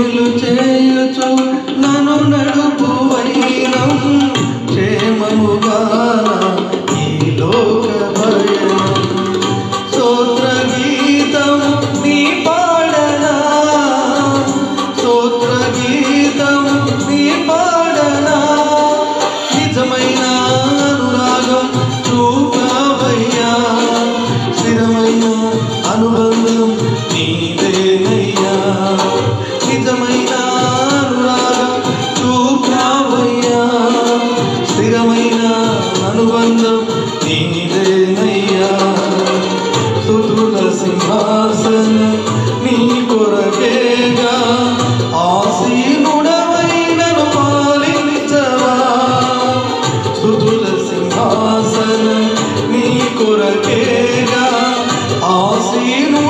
మేలు చేయుచు నన్ను నడుపు వైనం క్షేమముగా ఈ లోక భయనం స్తోత్ర గీతం నీ పాడనా స్తోత్ర గీతం నీ పాడనా నిజమైన అనురాగం చూపవయ్యా స్థిరమైన అనుబంధం నీదేనయ్యా నిజమైన అనురాగం చూపవయ్యా స్థిరమైన అనుబంధం నీదేనయ్యా స్తుతుల సింహాసనం నీ కొరకేగా ఆసీనుడవైనను పాలించవా స్తుతుల సింహాసనం నీ కొరకేగా ఆసీను